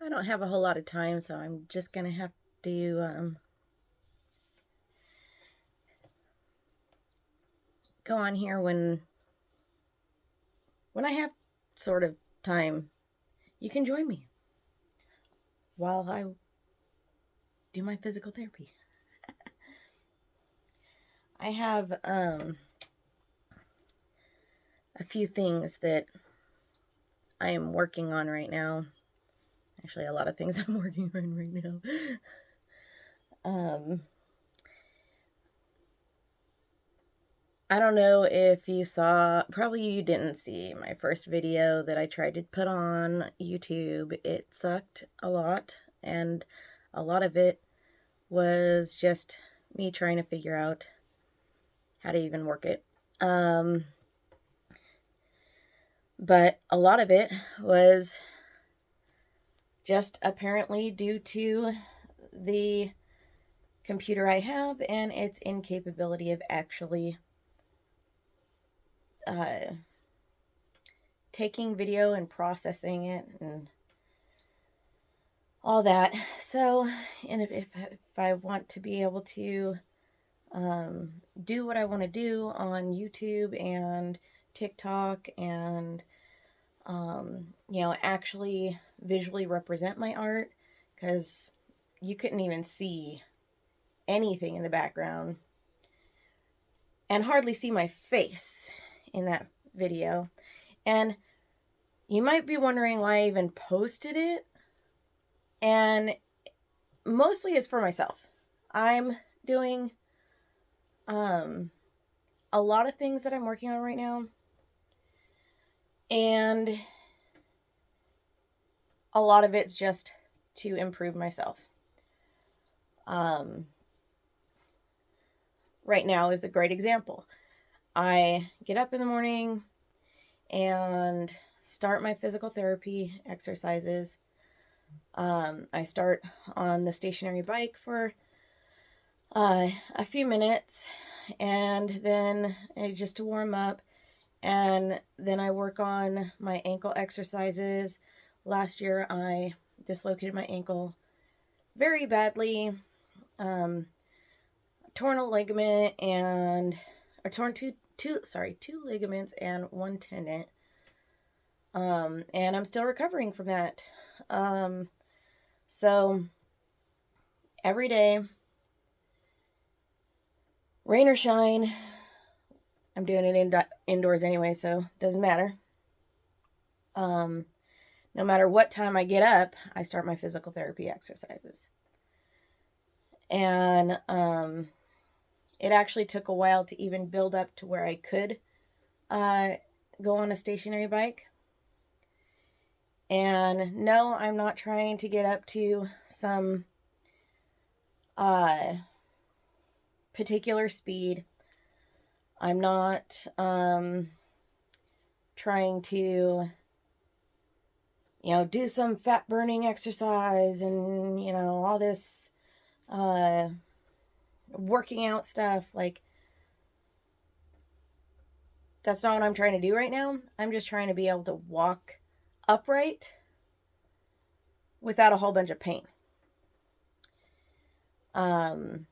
I don't have a whole lot of time, so I'm just going to have to go on here when I have sort of time. You can join me while I do my physical therapy. I have a few things that I am working on right now. Actually, a lot of things I'm working on right now. I don't know if you saw, probably you didn't see my first video that I tried to put on YouTube. It sucked a lot, and a lot of it was just me trying to figure out how to even work it. But a lot of it was just apparently due to the computer I have and its incapability of actually taking video and processing it and all that. So, and if I want to be able to do what I want to do on YouTube and TikTok and actually visually represent my art, because you couldn't even see anything in the background and hardly see my face in that video. And you might be wondering why I even posted it. And mostly it's for myself. I'm doing a lot of things that I'm working on right now. And a lot of it's just to improve myself. Right now is a great example. I get up in the morning and start my physical therapy exercises. I start on the stationary bike for a few minutes, and then just to warm up, and then I work on my ankle exercises. Last year I dislocated my ankle very badly, torn a ligament and or torn two ligaments and one tendon. And I'm still recovering from that. So every day, rain or shine, I'm doing it indoors anyway, so it doesn't matter. No matter what time I get up, I start my physical therapy exercises. And it actually took a while to even build up to where I could go on a stationary bike. And no, I'm not trying to get up to some particular speed. I'm not trying to, do some fat burning exercise and, all this working out stuff. Like, that's not what I'm trying to do right now. I'm just trying to be able to walk upright without a whole bunch of pain. And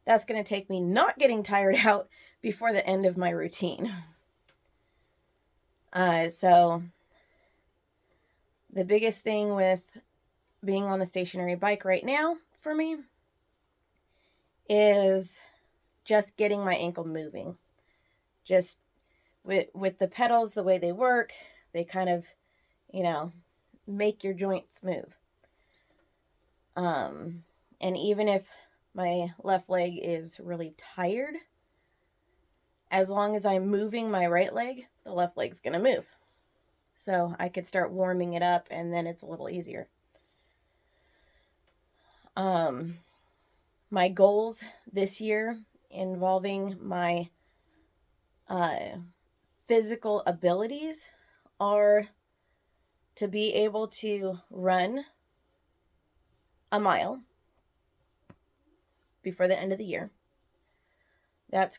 that's going to take me not getting tired out before the end of my routine. So the biggest thing with being on the stationary bike right now for me is just getting my ankle moving. Just with the pedals, the way they work, they kind of, make your joints move. And even if my left leg is really tired, as long as I'm moving my right leg, the left leg's going to move. So I could start warming it up, and then it's a little easier. My goals this year involving my physical abilities are to be able to run a mile before the end of the year. That's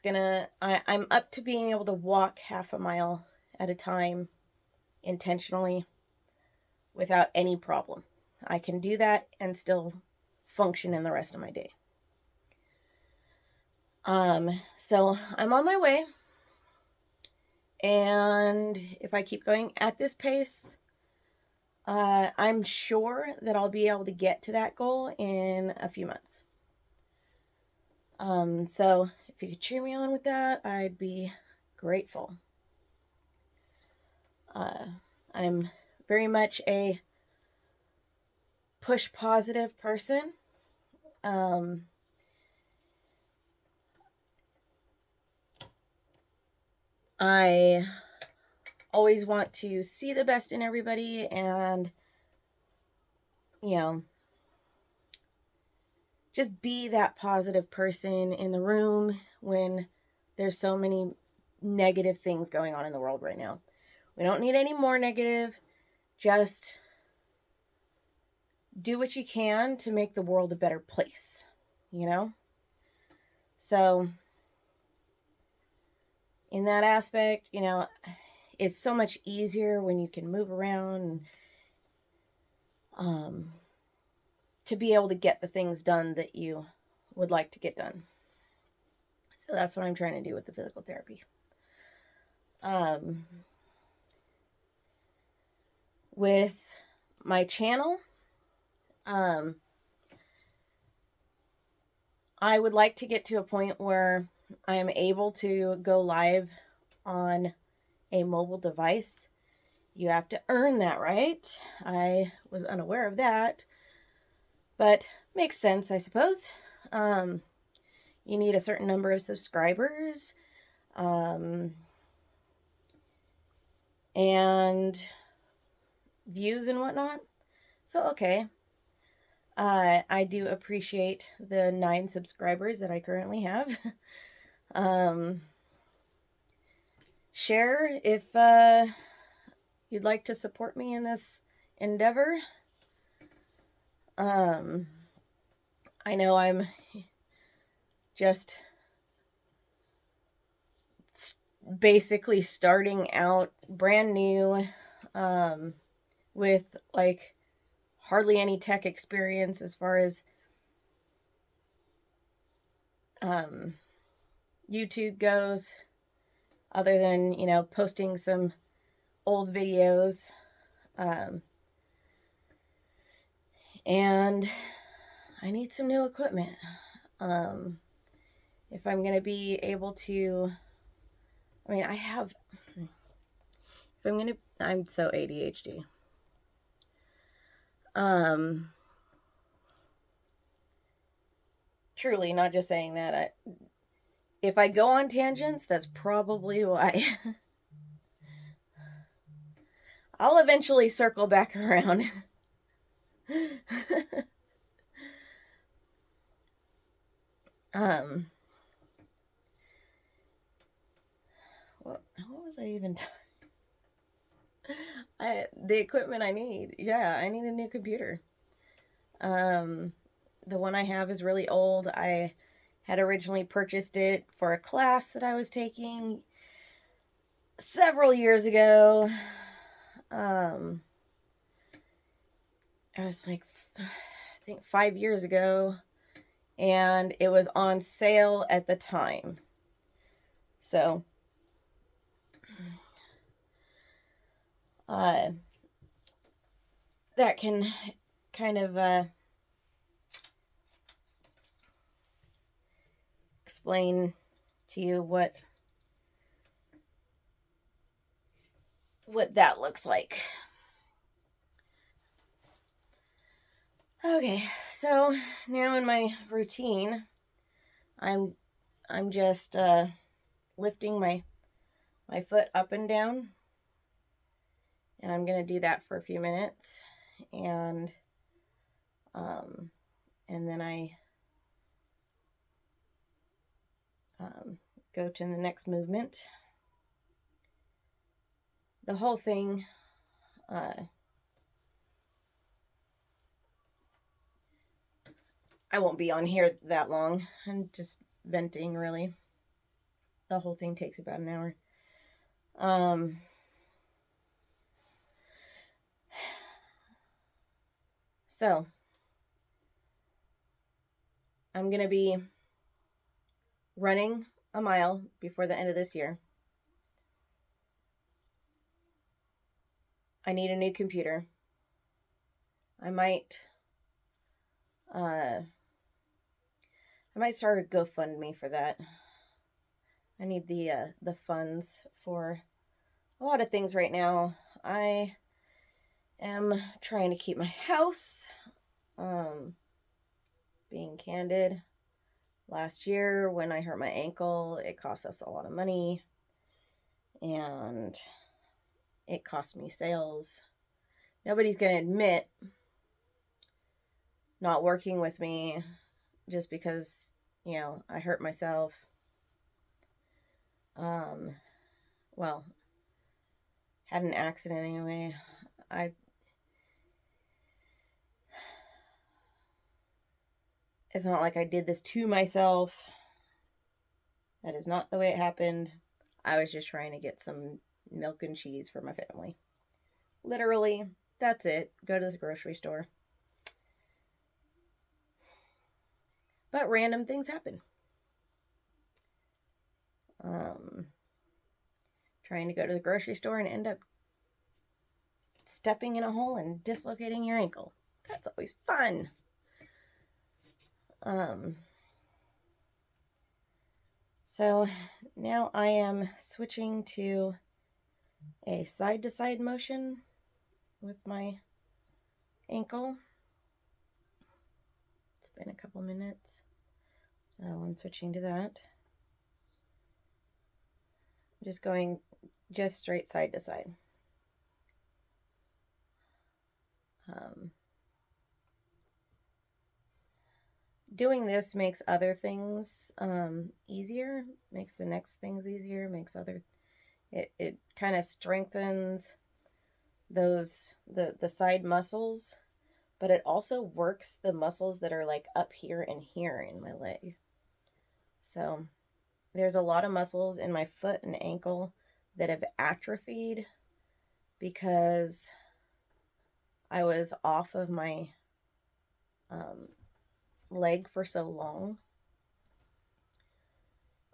I'm up to being able to walk half a mile at a time intentionally without any problem. I can do that and still function in the rest of my day. So I'm on my way, and if I keep going at this pace, I'm sure that I'll be able to get to that goal in a few months. So if you could cheer me on with that, I'd be grateful. I'm very much a push positive person. I always want to see the best in everybody and, just be that positive person in the room when there's so many negative things going on in the world right now. We don't need any more negative. Just do what you can to make the world a better place, So in that aspect, it's so much easier when you can move around and to be able to get the things done that you would like to get done. So that's what I'm trying to do with the physical therapy. With my channel, I would like to get to a point where I am able to go live on a mobile device. You have to earn that, right? I was unaware of that, but makes sense, I suppose. You need a certain number of subscribers, and views and whatnot. So, okay. I do appreciate the 9 subscribers that I currently have. Share if you'd like to support me in this endeavor. I know I'm just basically starting out brand new, with like hardly any tech experience as far as YouTube goes, other than, posting some old videos. And I need some new equipment. If I'm going to be able to, I'm so ADHD. Truly, not just saying that. If I go on tangents, that's probably why. I'll eventually circle back around. What was I even the equipment I need. Yeah, I need a new computer. The one I have is really old. I had originally purchased it for a class that I was taking several years ago. I was like, I think 5 years ago, and it was on sale at the time. So, that can kind of explain to you what that looks like. Okay, so now in my routine, I'm just lifting my foot up and down, and I'm gonna do that for a few minutes, and then I go to the next movement. The whole thing, I won't be on here that long. I'm just venting, really. The whole thing takes about an hour. So I'm going to be running a mile before the end of this year. I need a new computer. I might start a GoFundMe for that. I need the funds for a lot of things right now. I am trying to keep my house. Being candid, last year when I hurt my ankle, it cost us a lot of money, and it cost me sales. Nobody's going to admit not working with me just because, I hurt myself. Well, had an accident anyway. It's not like I did this to myself. That is not the way it happened. I was just trying to get some milk and cheese for my family. Literally, that's it. Go to the grocery store. But random things happen. Trying to go to the grocery store and end up stepping in a hole and dislocating your ankle. That's always fun. So now I am switching to a side-to-side motion with my ankle. It's been a couple minutes, so I'm switching to that. Just going just straight side to side. Doing this makes other things easier, makes the next things easier, makes it kind of strengthens those the side muscles, but it also works the muscles that are like up here and here in my leg. So there's a lot of muscles in my foot and ankle that have atrophied because I was off of my leg for so long.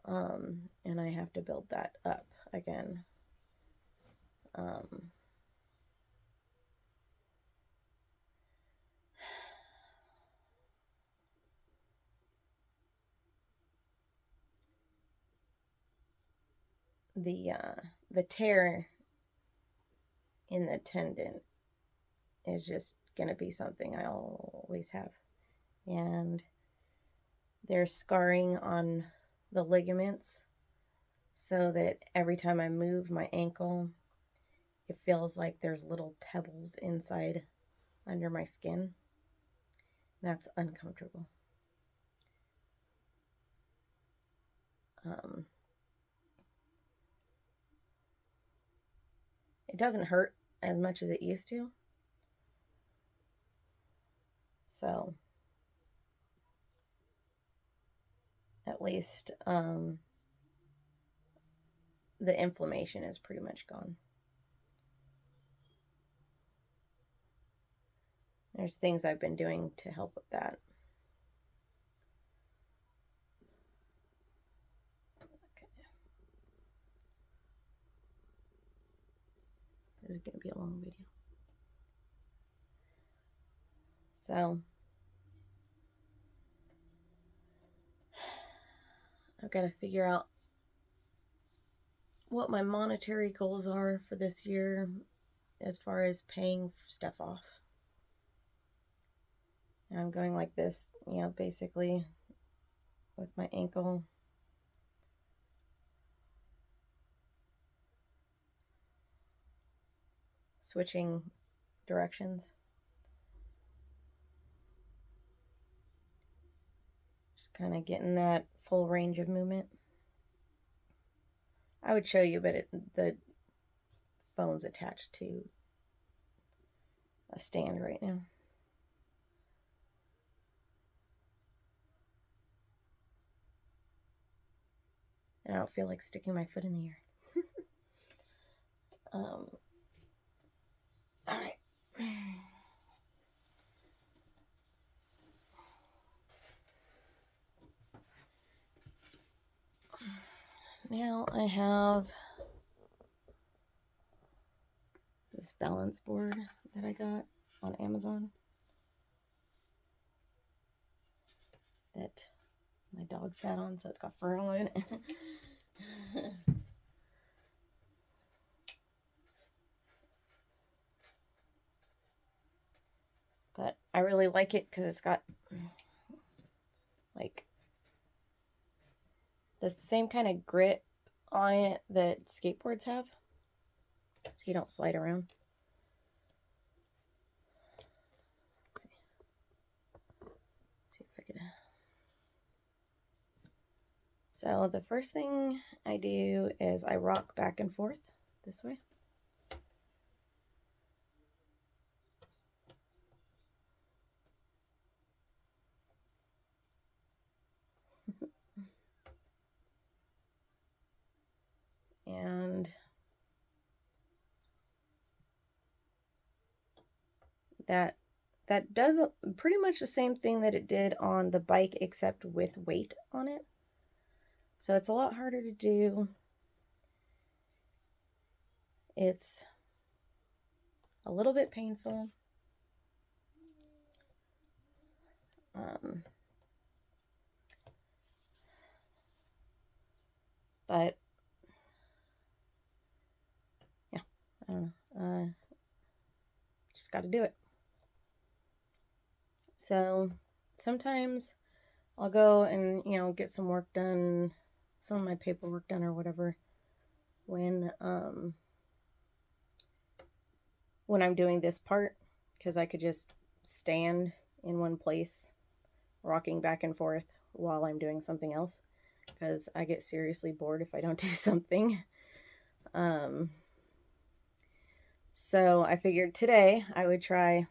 And I have to build that up again. The tear in the tendon is just going to be something I'll always have. And there's scarring on the ligaments so that every time I move my ankle, it feels like there's little pebbles inside under my skin. That's uncomfortable. It doesn't hurt as much as it used to. So at least the inflammation is pretty much gone. There's things I've been doing to help with that. Okay. This is going to be a long video. So I've got to figure out what my monetary goals are for this year as far as paying stuff off. And I'm going like this, basically with my ankle. Switching directions. Just kind of getting that full range of movement. I would show you, but the phone's attached to a stand right now. And I don't feel like sticking my foot in the air. All right. I have this balance board that I got on Amazon that my dog sat on, so it's got fur all in it. But I really like it because it's got like the same kind of grip on it that skateboards have, so you don't slide around. Let's see if I can. So the first thing I do is I rock back and forth this way. And that does pretty much the same thing that it did on the bike, except with weight on it. So it's a lot harder to do. It's a little bit painful. But yeah, I don't know. Just got to do it. So sometimes I'll go and, get some work done, some of my paperwork done or whatever, when I'm doing this part, because I could just stand in one place rocking back and forth while I'm doing something else, because I get seriously bored if I don't do something. So I figured today I would try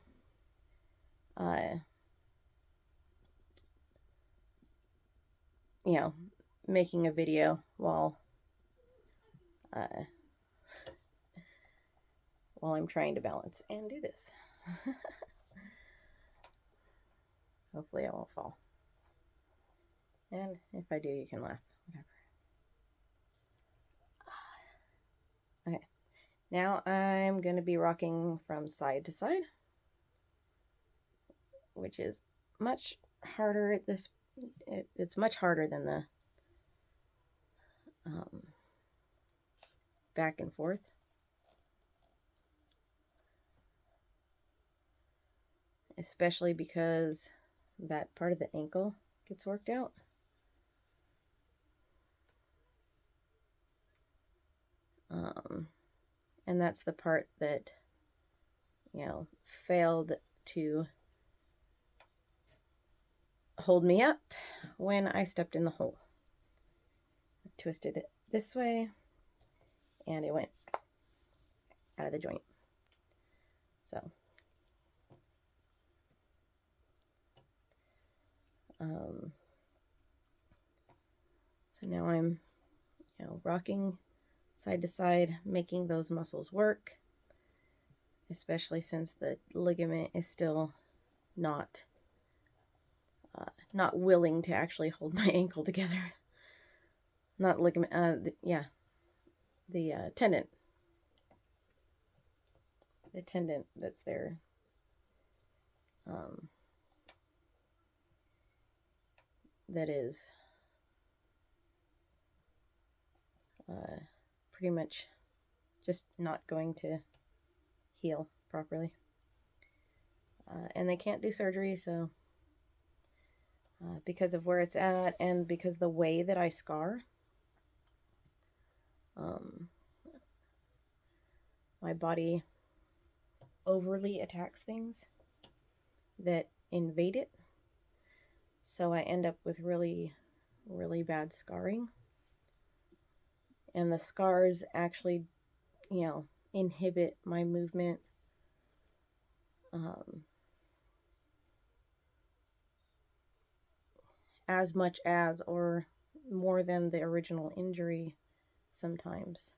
making a video while I'm trying to balance and do this. Hopefully I won't fall. And if I do, you can laugh. Whatever. Okay. Now I'm going to be rocking from side to side, which is much harder. It's much harder than the back and forth. Especially because that part of the ankle gets worked out. And that's the part that, failed to hold me up when I stepped in the hole. I twisted it this way, and it went out of the joint. So, now I'm, rocking side to side, making those muscles work, especially since the ligament is still not willing to actually hold my ankle together. Not ligament, the tendon. The tendon that's there. That is pretty much just not going to heal properly. And they can't do surgery, so because of where it's at and because the way that I scar, my body overly attacks things that invade it. So I end up with really, really bad scarring. And the scars actually, inhibit my movement. As much as or more than the original injury sometimes.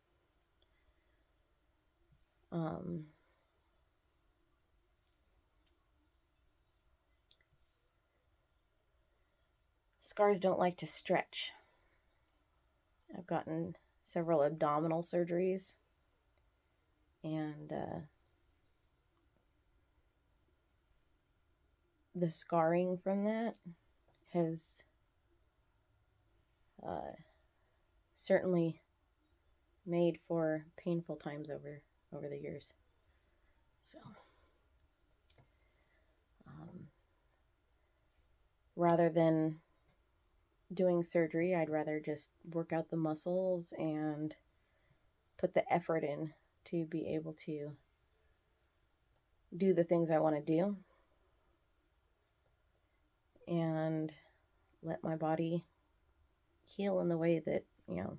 Scars don't like to stretch. I've gotten several abdominal surgeries, and the scarring from that has certainly made for painful times over the years. So rather than doing surgery, I'd rather just work out the muscles and put the effort in to be able to do the things I want to do and let my body heal in the way that, you know,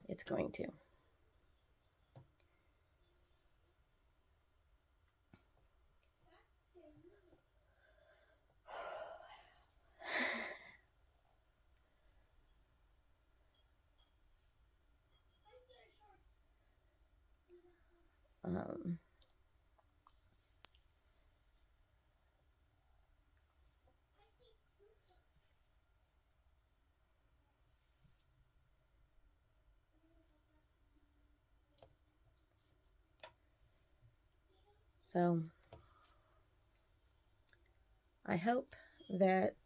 it's going to. So I hope that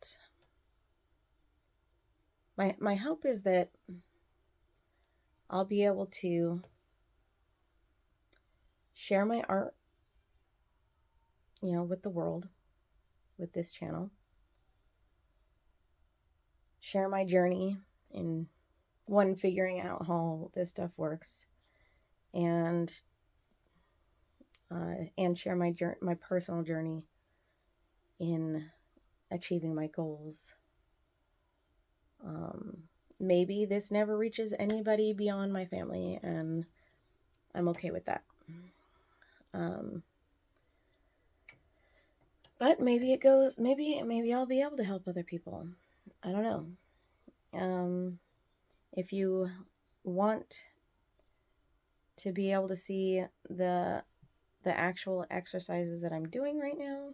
my hope is that I'll be able to share my art, you know, with the world, with this channel. Share my journey in one, figuring out how this stuff works, and share my personal journey in achieving my goals. Maybe this never reaches anybody beyond my family, and I'm okay with that. But maybe it goes, maybe I'll be able to help other people. I don't know. If you want to be able to see the actual exercises that I'm doing right now,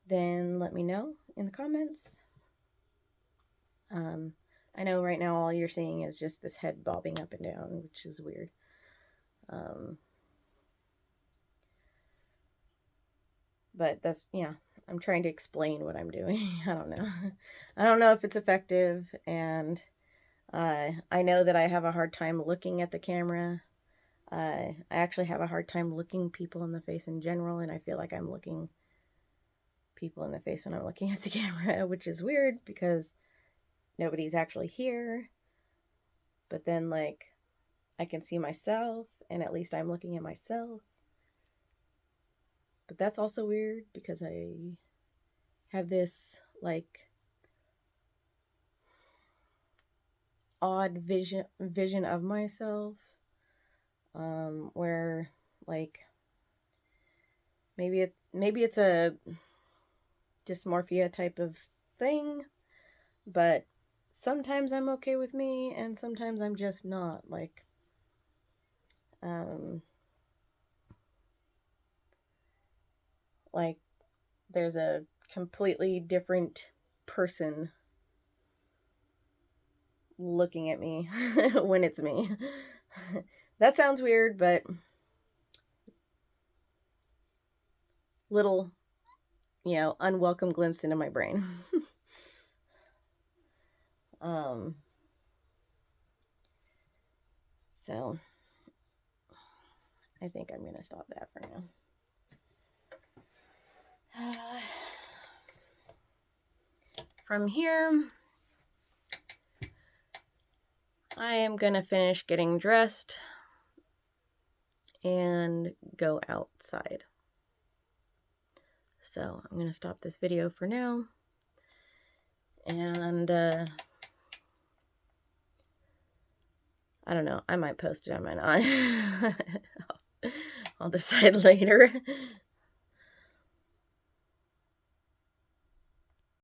then let me know in the comments. I know right now all you're seeing is just this head bobbing up and down, which is weird. But that's, yeah, I'm trying to explain what I'm doing. I don't know. I don't know if it's effective, and I know that I have a hard time looking at the camera. I actually have a hard time looking people in the face in general, and I feel like I'm looking people in the face when I'm looking at the camera, which is weird because nobody's actually here. But then, like, I can see myself, and at least I'm looking at myself. But that's also weird because I have this, like, odd vision of myself, where, like, maybe it's a dysmorphia type of thing, but sometimes I'm okay with me and sometimes I'm just not. Like, like there's a completely different person looking at me when it's me. That sounds weird, but little, you know, unwelcome glimpse into my brain. So I think I'm going to stop that for now. From here, I am going to finish getting dressed and go outside. So I'm going to stop this video for now. And I don't know. I might post it. I might not. I'll decide later.